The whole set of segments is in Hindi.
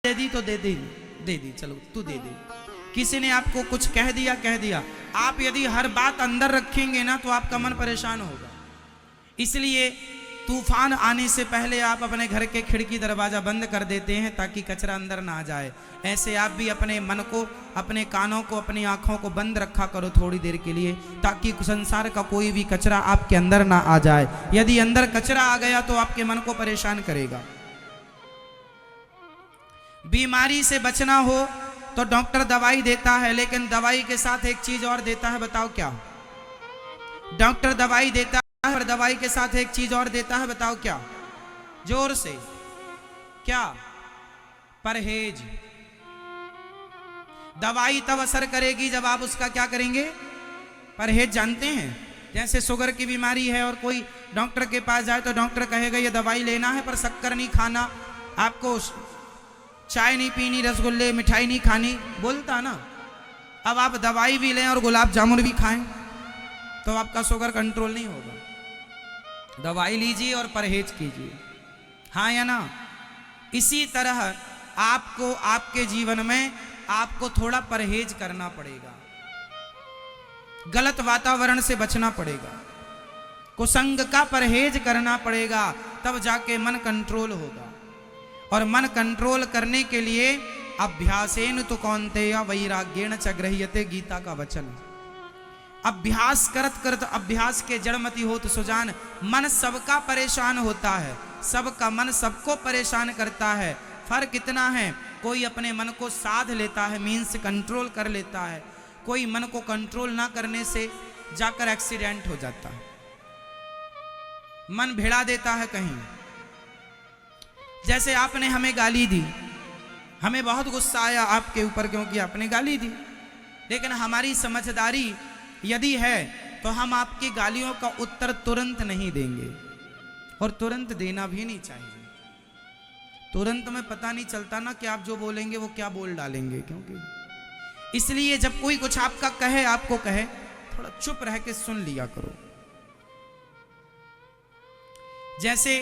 दे दी तो दे दी चलो तू दे दे। किसी ने आपको कुछ कह दिया, आप यदि हर बात अंदर रखेंगे ना तो आपका मन परेशान होगा। इसलिए तूफान आने से पहले आप अपने घर के खिड़की दरवाजा बंद कर देते हैं ताकि कचरा अंदर ना आ जाए। ऐसे आप भी अपने मन को, अपने कानों को, अपनी आंखों को बंद रखा करो थोड़ी देर के लिए, ताकि संसार का कोई भी कचरा आपके अंदर ना आ जाए। यदि अंदर कचरा आ गया तो आपके मन को परेशान करेगा। बीमारी से बचना हो तो डॉक्टर दवाई देता है, लेकिन दवाई के साथ एक चीज और देता है, बताओ क्या? डॉक्टर दवाई देता है और दवाई के साथ एक चीज और देता है, बताओ क्या? जोर से, क्या? परहेज। दवाई तब असर करेगी जब आप उसका क्या करेंगे? परहेज। जानते हैं जैसे शुगर की बीमारी है और कोई डॉक्टर के पास जाए तो डॉक्टर कहेगा ये दवाई लेना है पर शक्कर नहीं खाना, आपको चाय नहीं पीनी, रसगुल्ले मिठाई नहीं खानी, बोलता ना। अब आप दवाई भी लें और गुलाब जामुन भी खाएं तो आपका शुगर कंट्रोल नहीं होगा। दवाई लीजिए और परहेज कीजिए, हाँ या ना? इसी तरह आपको आपके जीवन में आपको थोड़ा परहेज करना पड़ेगा। गलत वातावरण से बचना पड़ेगा, कुसंग का परहेज करना पड़ेगा, तब जाके मन कंट्रोल होगा। और मन कंट्रोल करने के लिए अभ्यासेन तो कौन्तेय वैराग्येण च गृह्यते, गीता का वचन। अभ्यास करत करत अभ्यास के जड़मति होत सुजान। मन सबका परेशान होता है, सबका मन सबको परेशान करता है। फर्क इतना है, कोई अपने मन को साध लेता है, मीन्स कंट्रोल कर लेता है, कोई मन को कंट्रोल ना करने से जाकर एक्सीडेंट हो जाता है, मन भिड़ा देता है कहीं। जैसे आपने हमें गाली दी, हमें बहुत गुस्सा आया आपके ऊपर क्योंकि आपने गाली दी, लेकिन हमारी समझदारी यदि है तो हम आपकी गालियों का उत्तर तुरंत नहीं देंगे, और तुरंत देना भी नहीं चाहिए। तुरंत में पता नहीं चलता ना कि आप जो बोलेंगे वो क्या बोल डालेंगे, क्योंकि इसलिए जब कोई कुछ आपका कहे, आपको कहे, थोड़ा चुप रह के सुन लिया करो। जैसे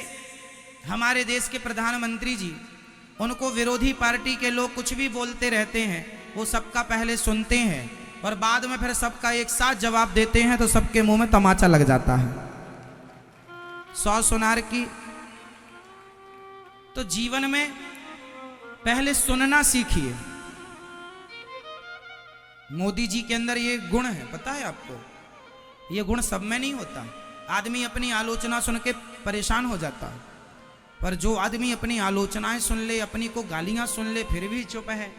हमारे देश के प्रधानमंत्री जी, उनको विरोधी पार्टी के लोग कुछ भी बोलते रहते हैं, वो सबका पहले सुनते हैं और बाद में फिर सबका एक साथ जवाब देते हैं, तो सबके मुंह में तमाचा लग जाता है। 100 सुनार की। तो जीवन में पहले सुनना सीखिए। मोदी जी के अंदर ये गुण है, पता है आपको? ये गुण सब में नहीं होता। आदमी अपनी आलोचना सुन के परेशान हो जाता है, पर जो आदमी अपनी आलोचनाएं सुन ले, अपनी को गालियां सुन ले, फिर भी चुप है,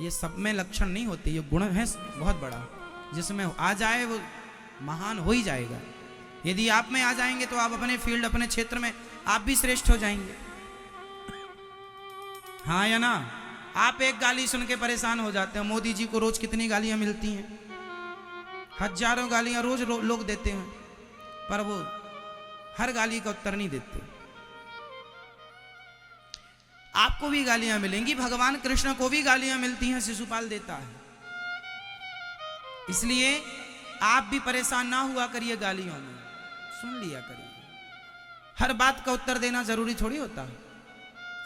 ये सब में लक्षण नहीं होते। ये गुण है बहुत बड़ा, जिसमें आ जाए वो महान हो ही जाएगा। यदि आप में आ जाएंगे तो आप अपने फील्ड, अपने क्षेत्र में आप भी श्रेष्ठ हो जाएंगे, हाँ या ना? आप एक गाली सुन के परेशान हो जाते हैं। मोदी जी को रोज कितनी गालियां मिलती हैं, हजारों गालियां रोज लोग देते हैं, पर वो हर गाली का उत्तर नहीं देते। आपको भी गालियां मिलेंगी, भगवान कृष्ण को भी गालियां मिलती हैं, शिशुपाल देता है। इसलिए आप भी परेशान ना हुआ करिए गालियों में, सुन लिया करिए। हर बात का उत्तर देना जरूरी थोड़ी होता है,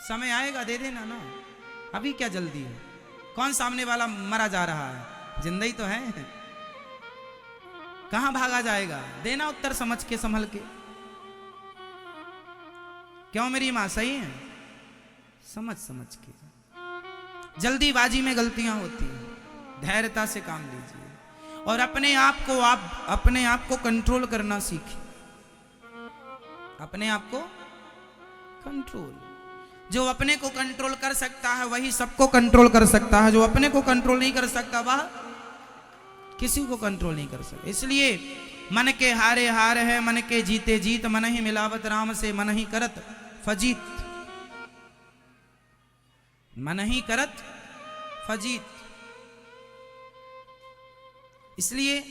समय आएगा दे देना ना, अभी क्या जल्दी है? कौन सामने वाला मरा जा रहा है, जिंदगी तो है, कहां भागा जाएगा? देना उत्तर समझ के, संभल के। क्यों मेरी मां सही है? समझ समझ के। जल्दीबाजी में गलतियां होती हैं, धैर्यता से काम लीजिए और अपने आप को कंट्रोल करना सीखिए। अपने आप को कंट्रोल, जो अपने को कंट्रोल कर सकता है वही सबको कंट्रोल कर सकता है, जो अपने को कंट्रोल नहीं कर सकता वह किसी को कंट्रोल नहीं कर सकता। इसलिए मन के हारे हार है, मन के जीते जीत, मन ही मिलावत राम से, मन ही करत फजीत, मन ही करत फजीत। इसलिए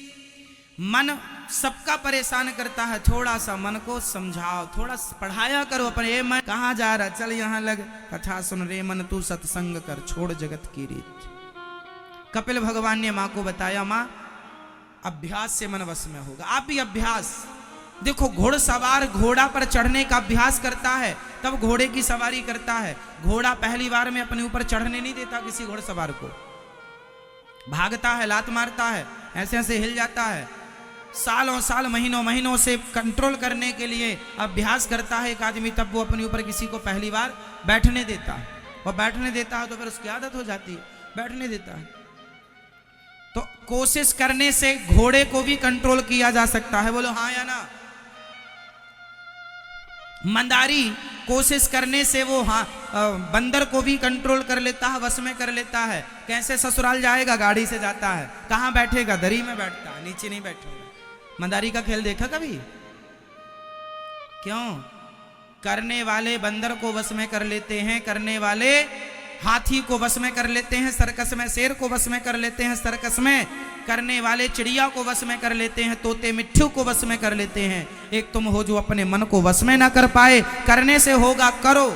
मन सबका परेशान करता है, थोड़ा सा मन को समझाओ, थोड़ा पढ़ाया करो अपने। ये मन कहाँ जा रहा, चल यहाँ लग, कथा सुन रे मन तू सत्संग कर, छोड़ जगत की रीत। कपिल भगवान ने माँ को बताया, माँ अभ्यास से मन वश में होगा। आप भी अभ्यास देखो घोड़सवार घोड़ा पर चढ़ने का अभ्यास करता है तब घोड़े की सवारी करता है। घोड़ा पहली बार में अपने ऊपर चढ़ने नहीं देता किसी घोड़सवार को, भागता है, लात मारता है, ऐसे ऐसे हिल जाता है। सालों साल महीनों महीनों से कंट्रोल करने के लिए अभ्यास करता है एक आदमी, तब वो अपने ऊपर किसी को पहली बार बैठने देता है। वो बैठने देता है तो फिर उसकी आदत हो जाती है, बैठने देता है। तो कोशिश करने से घोड़े को भी कंट्रोल किया जा सकता है, बोलो हाँ या ना। मंदारी कोशिश करने से वो हाँ बंदर को भी कंट्रोल कर लेता है, वश में कर लेता है। कैसे ससुराल जाएगा, गाड़ी से जाता है, कहाँ बैठेगा, दरी में बैठता है, नीचे नहीं बैठेगा। मंदारी का खेल देखा कभी? क्यों? करने वाले बंदर को वश में कर लेते हैं, करने वाले हाथी को वश में कर लेते हैं सर्कस में, शेर को वश में कर लेते हैं सर्कस में, करने वाले चिड़िया को वश में कर लेते हैं, तोते मिट्ठू को वश में कर लेते हैं। एक तुम हो जो अपने मन को वश में ना कर पाए। करने से होगा, करो।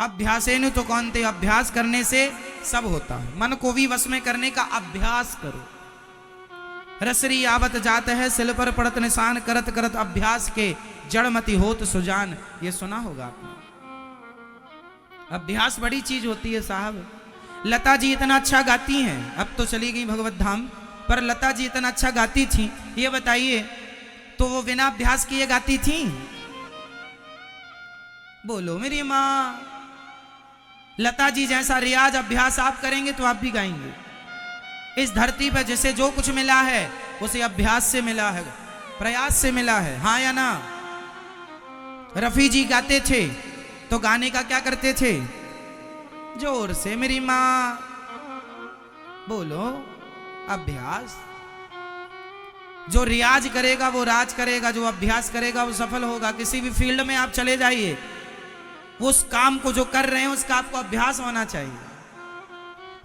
अभ्यासेन तो कौनते, अभ्यास करने से सब होता है। मन को भी वश में करने का अभ्यास करो। रसरी आवत जात है सिल पर पड़त निशान, करत करत अभ्यास के जड़मति होत सुजान। ये सुना होगा आपने। अभ्यास बड़ी चीज होती है साहब। लता जी इतना अच्छा गाती हैं, अब तो चली गई भगवत धाम, पर लता जी इतना अच्छा गाती थी, ये बताइए तो वो बिना अभ्यास किए गाती थी? बोलो मेरी माँ। लता जी जैसा रियाज अभ्यास आप करेंगे तो आप भी गाएंगे। इस धरती पर जिसे जो कुछ मिला है उसे अभ्यास से मिला है, प्रयास से मिला है, हाँ या ना। रफी जी गाते थे तो गाने का क्या करते थे? जोर से मेरी माँ बोलो, अभ्यास। जो रियाज करेगा वो राज करेगा, जो अभ्यास करेगा वो सफल होगा। किसी भी फील्ड में आप चले जाइए, उस काम को जो कर रहे हैं उसका आपको अभ्यास होना चाहिए।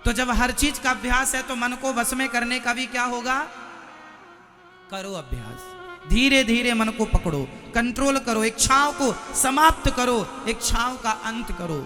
तो जब हर चीज का अभ्यास है तो मन को वश में करने का भी क्या होगा? करो अभ्यास। धीरे धीरे मन को पकड़ो, कंट्रोल करो, इच्छाओं को समाप्त करो, इच्छाओं का अंत करो।